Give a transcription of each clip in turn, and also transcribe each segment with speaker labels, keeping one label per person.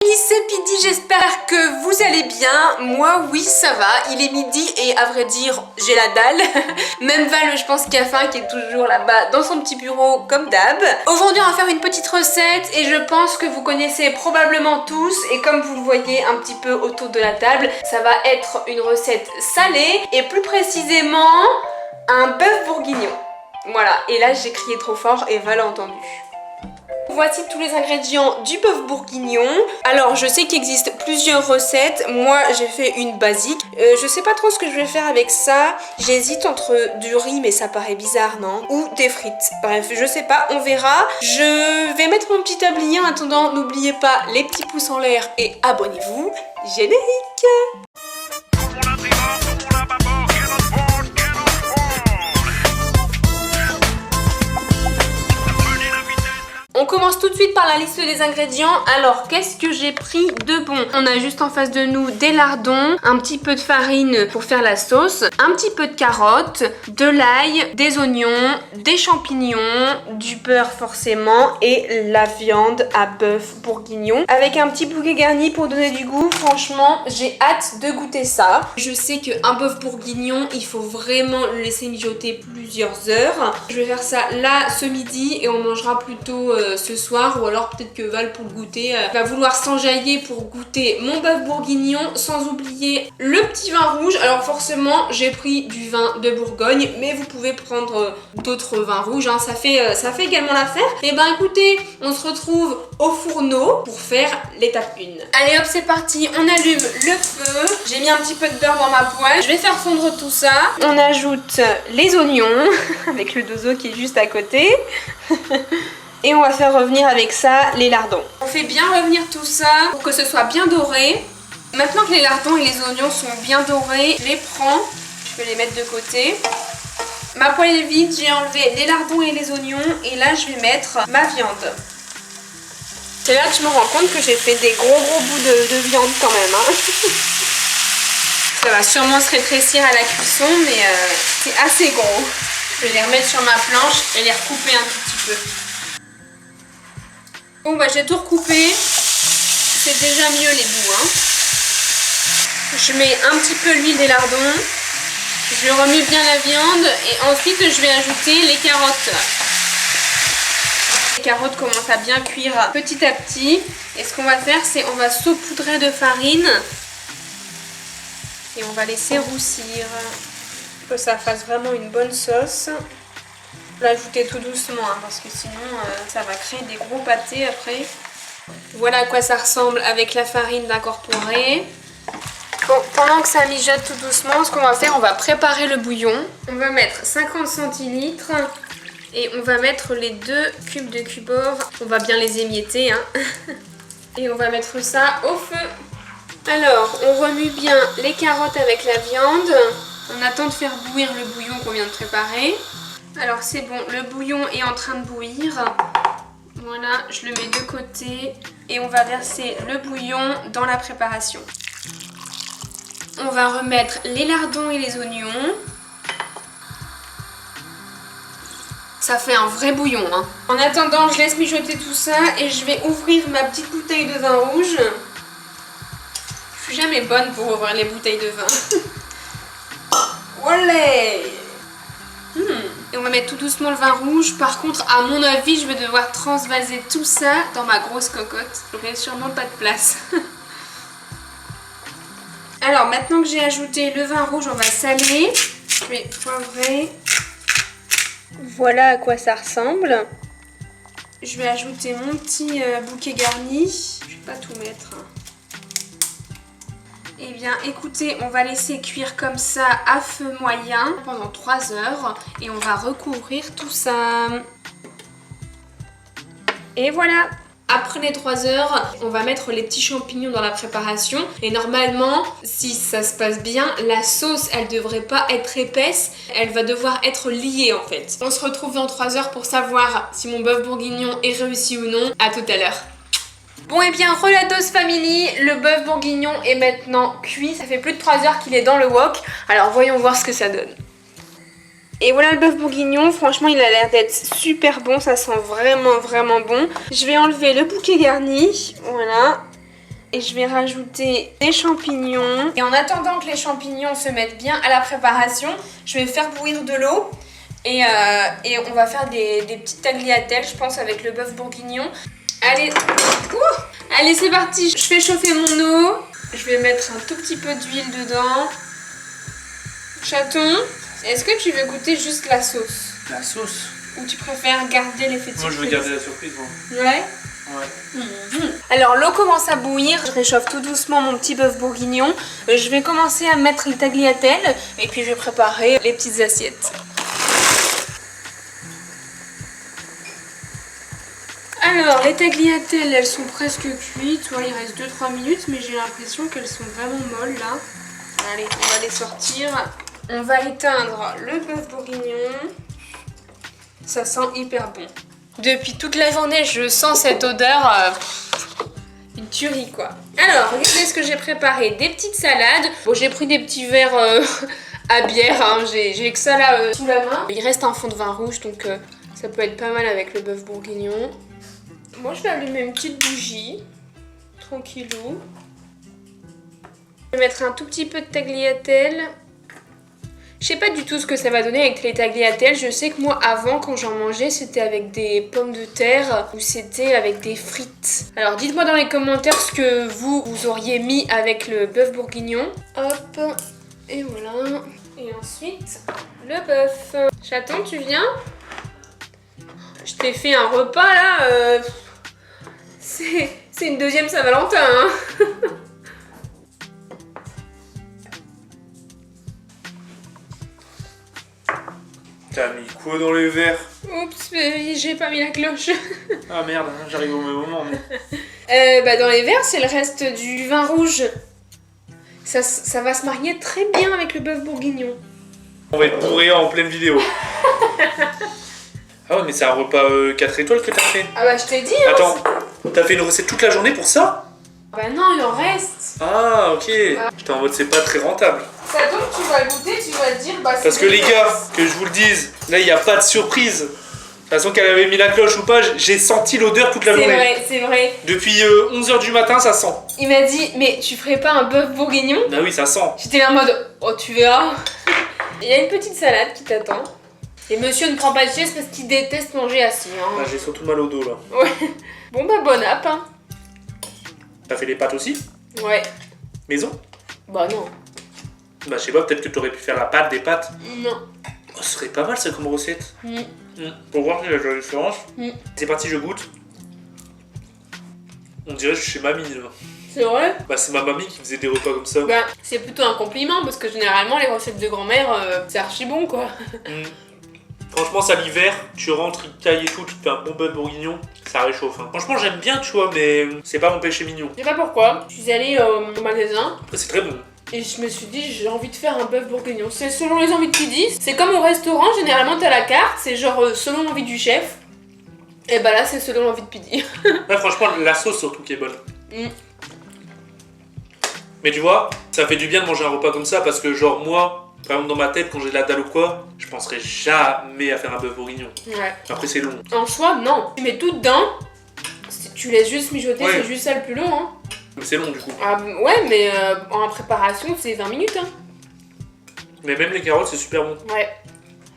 Speaker 1: C'est Pidi, j'espère que vous allez bien. Moi oui ça va, il est midi et à vrai dire j'ai la dalle. Même Val je pense qu'il a faim, qui est toujours là-bas dans son petit bureau comme d'hab. Aujourd'hui on va faire une petite recette et je pense que vous connaissez probablement tous. Et comme vous le voyez un petit peu autour de la table, ça va être une recette salée et plus précisément un bœuf bourguignon. Voilà, et là j'ai crié trop fort et Val a entendu. Voici tous les ingrédients du bœuf bourguignon. Alors je sais qu'il existe plusieurs recettes. Moi j'ai fait une basique. Je sais pas trop ce que je vais faire avec ça. J'hésite entre du riz, mais ça paraît bizarre, non? Ou des frites. Bref, je sais pas, on verra. Je vais mettre mon petit tablier. En attendant, n'oubliez pas les petits pouces en l'air et abonnez-vous. Générique! On commence tout de suite par la liste des ingrédients. Alors, qu'est-ce que j'ai pris de bon? On a juste en face de nous des lardons, un petit peu de farine pour faire la sauce, un petit peu de carottes, de l'ail, des oignons, des champignons, du beurre forcément et la viande à bœuf bourguignon avec un petit bouquet garni pour donner du goût. Franchement, j'ai hâte de goûter ça. Je sais qu'un bœuf bourguignon, il faut vraiment le laisser mijoter plusieurs heures. Je vais faire ça là ce midi et on mangera plutôt ce soir, ou alors peut-être que Val pour le goûter va vouloir s'enjailler pour goûter mon bœuf bourguignon, sans oublier le petit vin rouge. Alors forcément j'ai pris du vin de Bourgogne, mais vous pouvez prendre d'autres vins rouges, hein. Ça fait également l'affaire. Et ben écoutez, on se retrouve au fourneau pour faire l'étape 1. Allez hop, c'est parti, on allume le feu. J'ai mis un petit peu de beurre dans ma poêle, je vais faire fondre tout ça. On ajoute les oignons avec le dozo qui est juste à côté. Et on va faire revenir avec ça les lardons. On fait bien revenir tout ça pour que ce soit bien doré. Maintenant que les lardons et les oignons sont bien dorés, je les prends, je vais les mettre de côté. Ma poêle est vide, j'ai enlevé les lardons et les oignons et là je vais mettre ma viande. C'est là que je me rends compte que j'ai fait des gros bouts de viande quand même, hein. Ça va sûrement se rétrécir à la cuisson, mais c'est assez gros. Je vais les remettre sur ma planche et les recouper un tout petit peu. Bon bah j'ai tout recoupé, c'est déjà mieux les bouts, hein. Je mets un petit peu l'huile des lardons, je remue bien la viande et ensuite je vais ajouter les carottes. Les carottes commencent à bien cuire petit à petit et ce qu'on va faire c'est on va saupoudrer de farine et on va laisser roussir pour que ça fasse vraiment une bonne sauce. L'ajouter tout doucement hein, parce que sinon ça va créer des gros pâtés après. Voilà à quoi ça ressemble avec la farine d'incorporer. Bon, pendant que ça mijote tout doucement, ce qu'on va faire, on va préparer le bouillon. On va mettre 50 centilitres et on va mettre les 2 cubes de cubord. On va bien les émietter hein. Et on va mettre ça au feu. Alors, on remue bien les carottes avec la viande. On attend de faire bouillir le bouillon qu'on vient de préparer. Alors c'est bon, le bouillon est en train de bouillir. Voilà, je le mets de côté et on va verser le bouillon dans la préparation. On va remettre les lardons et les oignons. Ça fait un vrai bouillon, hein. En attendant, je laisse mijoter tout ça et je vais ouvrir ma petite bouteille de vin rouge. Je suis jamais bonne pour ouvrir les bouteilles de vin. Olé! Et on va mettre tout doucement le vin rouge. Par contre, à mon avis, je vais devoir transvaser tout ça dans ma grosse cocotte. J'aurai sûrement pas de place. Alors, maintenant que j'ai ajouté le vin rouge, on va saler. Je vais poivrer. Voilà à quoi ça ressemble. Je vais ajouter mon petit bouquet garni. Je vais pas tout mettre. Eh bien écoutez, on va laisser cuire comme ça à feu moyen pendant 3 heures et on va recouvrir tout ça. Et voilà! Après les 3 heures, on va mettre les petits champignons dans la préparation et normalement, si ça se passe bien, la sauce, elle devrait pas être épaisse, elle va devoir être liée en fait. On se retrouve dans 3 heures pour savoir si mon bœuf bourguignon est réussi ou non. À tout à l'heure. Bon et bien relados family, le bœuf bourguignon est maintenant cuit, ça fait plus de 3 heures qu'il est dans le wok, alors voyons voir ce que ça donne. Et voilà le bœuf bourguignon, franchement il a l'air d'être super bon, ça sent vraiment bon. Je vais enlever le bouquet garni, voilà. Et je vais rajouter des champignons. Et en attendant que les champignons se mettent bien à la préparation, je vais faire bouillir de l'eau. Et on va faire des petites tagliatelles, je pense, avec le bœuf bourguignon. Allez, allez, c'est parti. Je fais chauffer mon eau. Je vais mettre un tout petit peu d'huile dedans. Chaton, est-ce que tu veux goûter juste la sauce?
Speaker 2: La sauce?
Speaker 1: Ou tu préfères garder l'effet de surprise?
Speaker 2: Moi, je veux garder la surprise, moi.
Speaker 1: Ouais?
Speaker 2: Ouais.
Speaker 1: Alors l'eau commence à bouillir, je réchauffe tout doucement mon petit bœuf bourguignon. Je vais commencer à mettre les tagliatelles et puis je vais préparer les petites assiettes. Alors les tagliatelles, elles sont presque cuites, ouais, il reste 2-3 minutes mais j'ai l'impression qu'elles sont vraiment molles là. Allez, on va les sortir. On va éteindre le bœuf bourguignon. Ça sent hyper bon. Depuis toute la journée, je sens cette odeur, une tuerie quoi. Alors, regardez ce que j'ai préparé. Des petites salades. Bon, j'ai pris des petits verres à bière, hein. J'ai que ça là sous la main. Il reste un fond de vin rouge, donc ça peut être pas mal avec le bœuf bourguignon. Moi, je vais allumer une petite bougie, tranquillou. Je vais mettre un tout petit peu de tagliatelle. Je sais pas du tout ce que ça va donner avec les tagliatelles. Je sais que moi avant quand j'en mangeais c'était avec des pommes de terre ou c'était avec des frites. Alors dites-moi dans les commentaires ce que vous auriez mis avec le bœuf bourguignon. Hop, et voilà. Et ensuite le bœuf. Chaton, tu viens? Je t'ai fait un repas là. C'est une deuxième Saint-Valentin hein.
Speaker 2: T'as mis quoi dans les verres?
Speaker 1: Oups, j'ai pas mis la cloche.
Speaker 2: Ah merde, j'arrive au même moment. Mais...
Speaker 1: Bah dans les verres, c'est le reste du vin rouge. Ça va se marier très bien avec le bœuf bourguignon.
Speaker 2: On va être bourré en pleine vidéo. Ah ouais, mais c'est un repas 4 étoiles que t'as fait.
Speaker 1: Ah bah je t'ai dit hein.
Speaker 2: Attends, t'as fait une recette toute la journée pour ça?
Speaker 1: Bah non, il en reste.
Speaker 2: Ah ok, j'étais en mode c'est pas très rentable.
Speaker 1: Ça donc tu vas goûter, tu vas te dire bah
Speaker 2: Parce que les gars, que je vous le dise, là il n'y a pas de surprise. De toute façon qu'elle avait mis la cloche ou pas, j'ai senti l'odeur toute la journée.
Speaker 1: C'est vrai.
Speaker 2: Depuis 11h du matin, ça sent.
Speaker 1: Il m'a dit, mais tu ferais pas un bœuf bourguignon?
Speaker 2: Bah oui, ça sent.
Speaker 1: J'étais là en mode, oh tu verras. Il y a une petite salade qui t'attend. Et monsieur ne prend pas de chaise parce qu'il déteste manger assis. Hein.
Speaker 2: Bah, j'ai surtout mal au dos là.
Speaker 1: Ouais. Bon bah bon app hein.
Speaker 2: T'as fait les pâtes aussi?
Speaker 1: Ouais.
Speaker 2: Maison?
Speaker 1: Bah non.
Speaker 2: Bah je sais pas, peut-être que t'aurais pu faire la pâte des pâtes.
Speaker 1: Non.
Speaker 2: Oh, ce serait pas mal ça comme recette. Pour voir si y a la différence. C'est parti, je goûte. On dirait que je suis chez mamie là.
Speaker 1: C'est vrai?
Speaker 2: Bah c'est ma mamie qui faisait des repas comme ça.
Speaker 1: Bah c'est plutôt un compliment parce que généralement les recettes de grand-mère c'est archi bon quoi.
Speaker 2: Franchement ça l'hiver, tu rentres, il taille et tout, tu te fais un bon bœuf bourguignon, ça réchauffe. Hein. Franchement j'aime bien tu vois mais c'est pas mon péché mignon.
Speaker 1: Je sais pas pourquoi, je suis allée au magasin.
Speaker 2: Après c'est très bon.
Speaker 1: Et je me suis dit, j'ai envie de faire un bœuf bourguignon. C'est selon les envies de qui disent. C'est comme au restaurant, généralement t'as la carte, c'est genre selon l'envie du chef. Et bah là, c'est selon l'envie de Pidi.
Speaker 2: Ouais, franchement, la sauce surtout qui est bonne. Mais tu vois, ça fait du bien de manger un repas comme ça parce que, genre, moi, par exemple, dans ma tête, quand j'ai de la dalle ou quoi, je penserais jamais à faire un bœuf bourguignon.
Speaker 1: Ouais.
Speaker 2: Après, c'est long.
Speaker 1: En soi, non. Tu mets tout dedans, tu laisses juste mijoter,
Speaker 2: ouais.
Speaker 1: C'est juste ça le plus long. Hein.
Speaker 2: Mais c'est long du coup.
Speaker 1: Ah, ouais, mais en préparation, c'est 20 minutes. Hein.
Speaker 2: Mais même les carottes, c'est super bon.
Speaker 1: Ouais.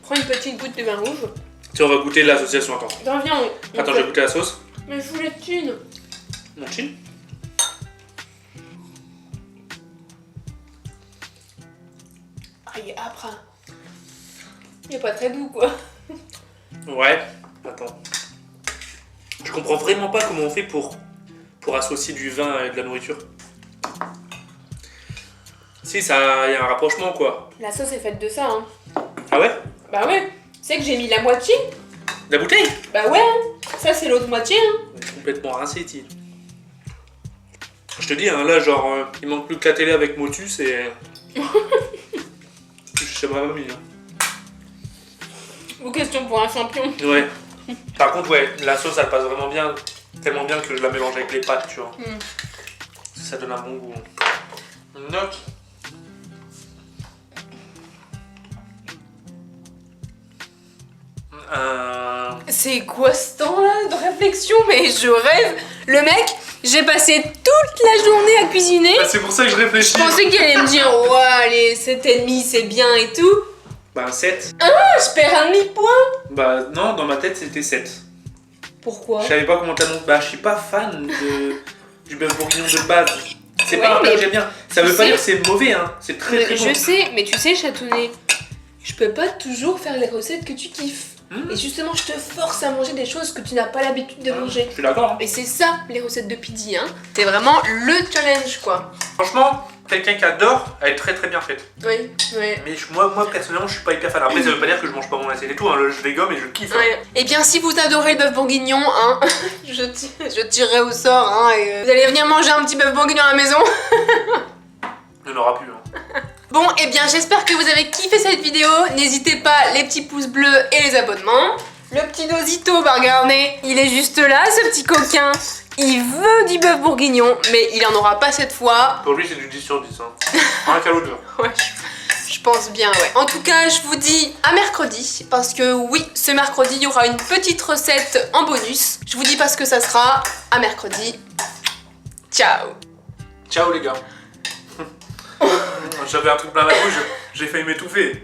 Speaker 1: Prends une petite goutte de vin rouge.
Speaker 2: Tiens, on va goûter l'association, attends.
Speaker 1: Attends, viens.
Speaker 2: Attends, je vais goûter la sauce.
Speaker 1: Mais je voulais tune.
Speaker 2: Mon chin.
Speaker 1: Ah, il est âpre. Il est pas très doux, quoi.
Speaker 2: Ouais. Attends. Je comprends vraiment pas comment on fait pour associer du vin et de la nourriture. Si, ça, y a un rapprochement, quoi.
Speaker 1: La sauce est faite de ça, hein.
Speaker 2: Ah ouais?
Speaker 1: Bah ouais. Tu sais que j'ai mis la moitié?
Speaker 2: La bouteille?
Speaker 1: Bah ouais. Ça, c'est l'autre moitié, hein.
Speaker 2: On est complètement rincé, Tine. Je te dis, hein, là, genre, il manque plus que la télé avec Motus et... Je sais pas mamie, hein.
Speaker 1: Ou question pour un champion.
Speaker 2: Ouais. Par contre, ouais, la sauce, elle passe vraiment bien. Tellement bien que je la mélange avec les pâtes, tu vois. Ça donne un bon goût. Une note.
Speaker 1: C'est quoi ce temps-là de réflexion? Mais je rêve. Le mec, j'ai passé toute la journée cuisiner.
Speaker 2: Bah, c'est pour ça que je réfléchis.
Speaker 1: Je pensais qu'elle allait me dire, ouais, allez, 7,5 c'est bien et tout.
Speaker 2: Bah 7.
Speaker 1: Ah, je perds un demi-point.
Speaker 2: Bah non, dans ma tête c'était 7.
Speaker 1: Pourquoi?
Speaker 2: Je savais pas comment t'annoncer. Bah je suis pas fan du bœuf bourguignon de base. C'est
Speaker 1: Ouais,
Speaker 2: pas un plat
Speaker 1: mais
Speaker 2: que j'aime bien. Ça veut
Speaker 1: tu
Speaker 2: pas
Speaker 1: sais-
Speaker 2: dire que c'est mauvais, hein. C'est très très bon.
Speaker 1: Je sais, mais tu sais, Chatounet, je peux pas toujours faire les recettes que tu kiffes. Et justement, je te force à manger des choses que tu n'as pas l'habitude de manger.
Speaker 2: Je suis d'accord. Hein.
Speaker 1: Et c'est ça, les recettes de Pidi, hein. C'est vraiment le challenge, quoi.
Speaker 2: Franchement, quelqu'un qui adore, elle est très très bien faite.
Speaker 1: Oui, oui.
Speaker 2: Mais moi personnellement, je suis pas hyper fan. Après, ça veut pas dire que je mange pas mon assiette et tout. Hein. Je dégomme et je kiffe. Hein.
Speaker 1: Ouais. Et bien, si vous adorez le bœuf bourguignon, hein, je tirerai au sort, hein, et vous allez venir manger un petit bœuf bourguignon à la maison.
Speaker 2: Il n'y en aura plus. Hein.
Speaker 1: Bon, et bien, j'espère que vous avez kiffé cette vidéo. N'hésitez pas, les petits pouces bleus et les abonnements. Le petit Dosito, bah regardez, il est juste là, ce petit coquin. Il veut du bœuf bourguignon, mais il en aura pas cette fois.
Speaker 2: Pour lui, c'est du 10 sur 10. Hein. Un calot de
Speaker 1: Ouais, je pense bien, ouais. En tout cas, je vous dis à mercredi, parce que oui, ce mercredi, il y aura une petite recette en bonus. Je vous dis pas ce que ça sera. À mercredi. Ciao.
Speaker 2: Ciao les gars. J'avais un truc plein la bouche, j'ai failli m'étouffer.